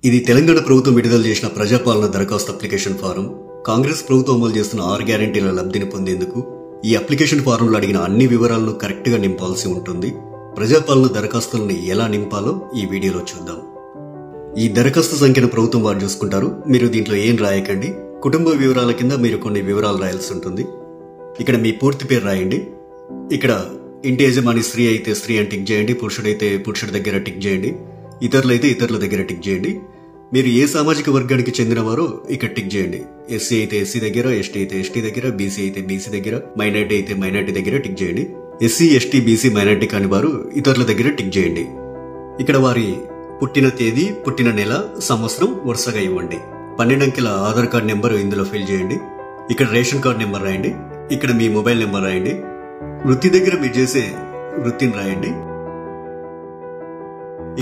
ఇది తెలంగాణ ప్రభుత్వం విడుదల చేసిన ప్రజాపాలన దరఖాస్తు అప్లికేషన్ ఫారం. కాంగ్రెస్ ప్రభుత్వం అమలు చేస్తున్న 6 గ్యారెంటీల లబ్ధిని పొందేందుకు ఈ అప్లికేషన్ ఫారంలో అడిగిన అన్ని వివరాలను కరెక్ట్ గా నింపాల్సి ఉంటుంది. ప్రజాపాలన దరఖాస్తులను ఎలా నింపాలో ఈ వీడియోలో చూద్దాం. ఈ దరఖాస్తు సంఖ్యను ప్రభుత్వం వారు చూసుకుంటారు. మీరు దీంట్లో ఏం రాయకండి. కుటుంబ వివరాల కింద మీరు కొన్ని వివరాలు రాయాల్సి ఉంటుంది. ఇక్కడ మీ పూర్తి పేరు రాయండి. ఇక్కడ ఇంటి యజమాని స్త్రీ అయితే స్త్రీ అని టిక్ చేయండి, పురుషుడైతే పురుషుడి దగ్గర టిక్ చేయండి, ఇతరులైతే ఇతరుల దగ్గర టిక్ చేయండి. మీరు ఏ సామాజిక వర్గానికి చెందినవారో ఇక్కడ టిక్ చేయండి. ఎస్సీ అయితే ఎస్సీ దగ్గర, ఎస్టీ అయితే ఎస్టీ దగ్గర, బీసీ అయితే బీసీ దగ్గర, మైనార్టీ అయితే మైనార్టీ దగ్గర టిక్ చేయండి. ఎస్సీ ఎస్టీ బీసీ మైనార్టీ కాని వారు ఇతరుల దగ్గర టిక్ చేయండి. ఇక్కడ వారి పుట్టిన తేదీ, పుట్టిన నెల, సంవత్సరం వరుసగా ఇవ్వండి. 12 అంకెల ఆధార్ కార్డ్ నెంబర్ ఇందులో ఫిల్ చేయండి. ఇక్కడ రేషన్ కార్డ్ నెంబర్ రాయండి. ఇక్కడ మీ మొబైల్ నెంబర్ రాయండి. వృత్తి దగ్గర మీరు చేసే వృత్తిని రాయండి.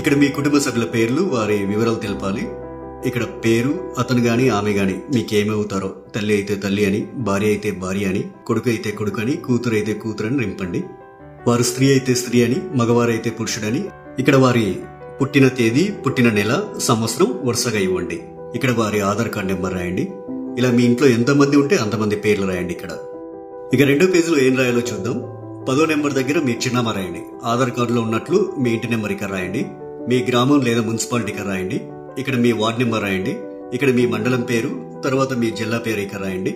ఇక్కడ మీ కుటుంబ సభ్యుల పేర్లు, వారి వివరాలు తెలపాలి. ఇక్కడ పేరు, అతను గాని ఆమె గాని మీకేమవుతారో, తల్లి అయితే తల్లి అని, భార్య అయితే భార్య అని, కొడుకు అయితే కొడుకు అని, కూతురు అయితే కూతురు అని నింపండి. వారు స్త్రీ అయితే స్త్రీ అని, మగవారైతే పురుషుడని. ఇక్కడ వారి పుట్టిన తేదీ, పుట్టిన నెల, సంవత్సరం వరుసగా ఇవ్వండి. ఇక్కడ వారి ఆధార్ కార్డ్ నెంబర్ రాయండి. ఇలా మీ ఇంట్లో ఎంతమంది ఉంటే అంతమంది పేర్లు రాయండి. ఇక్కడ ఇక 2వ పేజీలో ఏం రాయాలో చూద్దాం. 10వ నెంబర్ దగ్గర మీ చిరునామా రాయండి. ఆధార్ కార్డులో ఉన్నట్లు మీ ఇంటి నెంబర్ ఇక్కడ రాయండి. మీ గ్రామం లేదా మున్సిపాలిటీ ఇక్కడ రాయండి. ఇక్కడ మీ వార్డ్ నెంబర్ రాయండి. ఇక్కడ మీ మండలం పేరు, తర్వాత మీ జిల్లా పేరు ఇక్కడ రాయండి.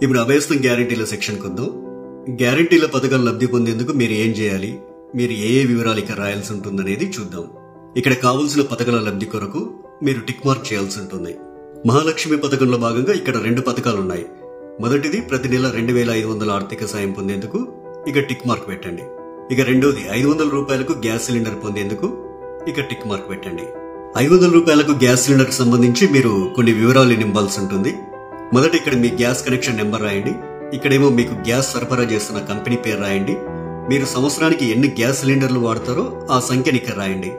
ఇప్పుడు అభయస్థం గ్యారెంటీల సెక్షన్ కొద్దాం. గ్యారెంటీల పథకాలు లబ్ధి పొందేందుకు మీరు ఏం చేయాలి, మీరు ఏ వివరాలు ఇక్కడ రాయాల్సి ఉంటుందనేది చూద్దాం. ఇక్కడ కావలసిన పథకాల లబ్ధి కొరకు మీరు టిక్ మార్క్ చేయాల్సి ఉంటుంది. మహాలక్ష్మి పథకంలో భాగంగా ఇక్కడ 2 పథకాలు ఉన్నాయి. మొదటిది ప్రతి నెల 2500 ఆర్థిక సాయం పొందేందుకు ఇక టిక్ మార్క్ పెట్టండి. ఇక రెండోది 500 రూపాయలకు గ్యాస్ సిలిండర్ పొందేందుకు ఇక టిక్ మార్క్ పెట్టండి. 500 రూపాయలకు గ్యాస్ సిలిండర్ కు సంబంధించి మీరు కొన్ని వివరాలు నింపాల్సి ఉంటుంది. మొదట ఇక్కడ మీ గ్యాస్ కనెక్షన్ నెంబర్ రాయండి. ఇక్కడేమో మీకు గ్యాస్ సరఫరా చేస్తున్న కంపెనీ పేరు రాయండి. మీరు సంవత్సరానికి ఎన్ని గ్యాస్ సిలిండర్లు వాడతారో ఆ సంఖ్యని ఇక్కడ రాయండి.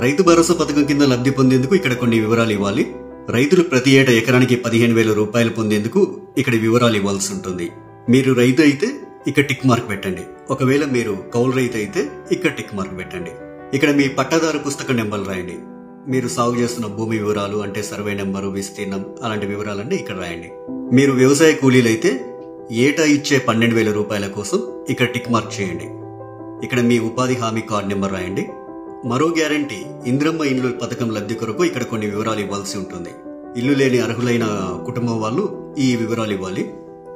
రైతు భరోసా పథకం కింద లబ్ధి పొందేందుకు ఇక్కడ కొన్ని వివరాలు ఇవ్వాలి. రైతులు ప్రతి ఏటా ఎకరానికి 15,000 రూపాయలు పొందేందుకు ఇక్కడ వివరాలు ఇవ్వాల్సి ఉంటుంది. మీరు రైతు అయితే ఇక్కడ టిక్ మార్క్ పెట్టండి. ఒకవేళ మీరు కౌలు రైతు అయితే ఇక్కడ టిక్ మార్క్ పెట్టండి. ఇక్కడ మీ పట్టాదారు పుస్తక నెంబర్లు రాయండి. మీరు సాగు చేస్తున్న భూమి వివరాలు అంటే సర్వే నెంబరు, విస్తీర్ణం అలాంటి వివరాలన్నీ ఇక్కడ రాయండి. మీరు వ్యవసాయ కూలీలైతే ఏటా ఇచ్చే 12,000 రూపాయల కోసం ఇక్కడ టిక్ మార్క్ చేయండి. ఇక్కడ మీ ఉపాధి హామీ కార్డు నెంబర్ రాయండి. మరో గ్యారంటీ ఇంద్రమ్మ ఇండ్లు పథకం లబ్ధి కొరకు ఇక్కడ కొన్ని వివరాలు ఇవ్వాల్సి ఉంటుంది. ఇల్లు లేని అర్హులైన కుటుంబం వాళ్ళు ఈ వివరాలు ఇవ్వాలి.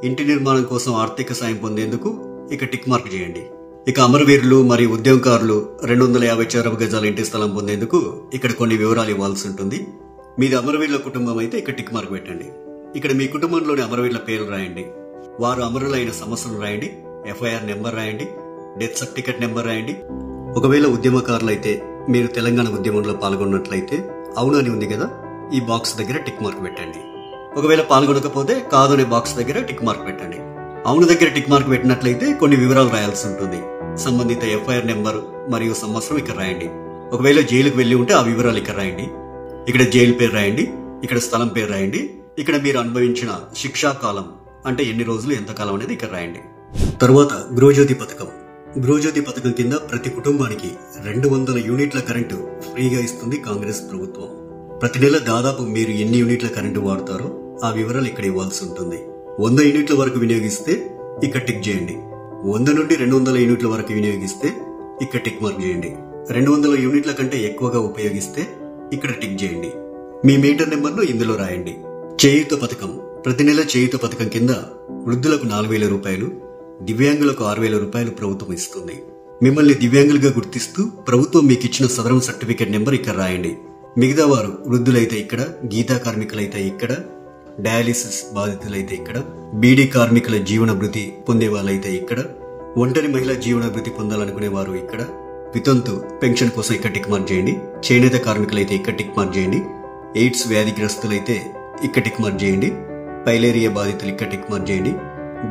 ఇంటి నిర్మాణం కోసం ఆర్థిక సాయం పొందేందుకు ఇక టిక్ మార్క్ చేయండి. ఇక అమరవీరులు మరియు ఉద్యమకారులు 250 చదరపు గజాల ఇంటి స్థలం పొందేందుకు ఇక్కడ కొన్ని వివరాలు ఇవ్వాల్సి ఉంటుంది. మీది అమరవీరుల కుటుంబం అయితే ఇక్కడ టిక్ మార్క్ పెట్టండి. ఇక్కడ మీ కుటుంబంలోని అమరవీరుల పేర్లు రాయండి. వారు అమరులైన సంవత్సరం రాయండి. FIR నెంబర్ రాయండి. డెత్ సర్టిఫికెట్ నెంబర్ రాయండి. ఒకవేళ ఉద్యమకారులు అయితే మీరు తెలంగాణ ఉద్యమంలో పాల్గొన్నట్లయితే అవును అని ఉంది కదా, ఈ బాక్స్ దగ్గర టిక్ మార్క్ పెట్టండి. ఒకవేళ పాల్గొనకపోతే కాదు అనే బాక్స్ దగ్గర టిక్ మార్క్ పెట్టండి. అవును దగ్గర టిక్ మార్క్ పెట్టినట్లయితే కొన్ని వివరాలు రాయాల్సి ఉంటుంది. సంబంధిత FIR నెంబర్ మరియు సంవత్సరం ఇక్కడ రాయండి. ఒకవేళ జైలుకు వెళ్లి ఉంటే ఆ వివరాలు ఇక్కడ రాయండి. ఇక్కడ జైలు పేరు రాయండి. ఇక్కడ స్థలం పేరు రాయండి. ఇక్కడ మీరు అనుభవించిన శిక్షా కాలం అంటే ఎన్ని రోజులు, ఎంత కాలం అనేది ఇక్కడ రాయండి. తరువాత గృహజ్యోతి పథకం. గృహజ్యోతి పథకం కింద ప్రతి కుటుంబానికి 200 యూనిట్ల కరెంటు ఫ్రీగా ఇస్తుంది కాంగ్రెస్ ప్రభుత్వం. ప్రతి నెల దాదాపు మీరు ఎన్ని యూనిట్ల కరెంటు వాడతారో ఆ వివరాలు ఇక్కడ ఇవ్వాల్సి ఉంటుంది. 100 యూనిట్ల వరకు వినియోగిస్తే ఇక్కడ టిక్ చేయండి. 100 నుండి 200 యూనిట్ల వరకు వినియోగిస్తే ఇక్కడ టిక్ మార్క్ చేయండి. 200 యూనిట్ల కంటే ఎక్కువగా ఉపయోగిస్తే ఇక్కడ టిక్ చేయండి. మీ మీటర్ నెంబర్ను ఇందులో రాయండి. చేయూత పథకం. ప్రతి నెల చేయూత పథకం కింద వృద్ధులకు 4,000 రూపాయలు, దివ్యాంగులకు 6,000 రూపాయలు ప్రభుత్వం ఇస్తుంది. మిమ్మల్ని దివ్యాంగులుగా గుర్తిస్తూ ప్రభుత్వం మీకు ఇచ్చిన సదరం సర్టిఫికేట్ నెంబర్ ఇక్కడ రాయండి. మిగతా వారు వృద్ధులైతే ఇక్కడ, గీతా కార్మికులైతే ఇక్కడ, డయాలిసిస్ బాధితులైతే ఇక్కడ, బీడీ కార్మికుల జీవన భృతి పొందే వాళ్ళైతే ఇక్కడ, ఒంటరి మహిళా జీవన భృతి పొందాలనుకునే వారు ఇక్కడ, వితంతు పెన్షన్ కోసం ఇక్కడ టిక్ మార్క్ చేయండి. చేనేత కార్మికులైతే ఇక్కడ టిక్ మార్క్ చేయండి. ఎయిడ్స్ వ్యాధిగ్రస్తులైతే ఇక్కడ టిక్ మార్క్ చేయండి. పైలేరియా బాధితులు ఇక్కడ టిక్ మార్క్ చేయండి.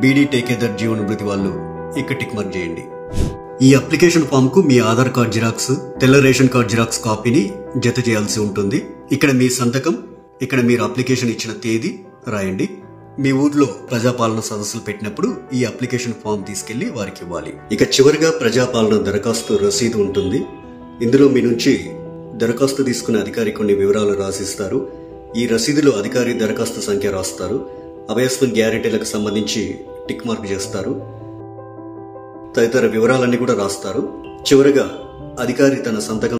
బీడీ టేకేదర్ జీవన భృతి వాళ్ళు ఇక్కడ టిక్ మార్క్ చేయండి. ఈ అప్లికేషన్ ఫామ్ కు మీ ఆధార్ కార్డ్ జిరాక్స్, తెల్ల రేషన్ కార్డ్ జిరాక్స్ కాపీని జత చేయాల్సి ఉంటుంది. ఇక్కడ మీ సంతకం, ఇక్కడ మీరు అప్లికేషన్ ఇచ్చిన తేదీ రాయండి. మీ ఊర్లో ప్రజాపాలన సదస్సులు పెట్టినప్పుడు ఈ అప్లికేషన్ ఫామ్ తీసుకెళ్లి వారికి ఇవ్వాలి. ఇక చివరిగా ప్రజాపాలన దరఖాస్తు రసీదు ఉంటుంది. ఇందులో మీ నుంచి దరఖాస్తు తీసుకునే అధికారి కొన్ని వివరాలు రాసిస్తారు. ఈ రసీదులో అధికారి దరఖాస్తు సంఖ్య రాస్తారు. అభయస్థం గ్యారెంటీలకు సంబంధించి టిక్ మార్క్ చేస్తారు. తదితర వివరాలన్నీ కూడా రాస్తారు. చివరగా అధికారి తన సంతకం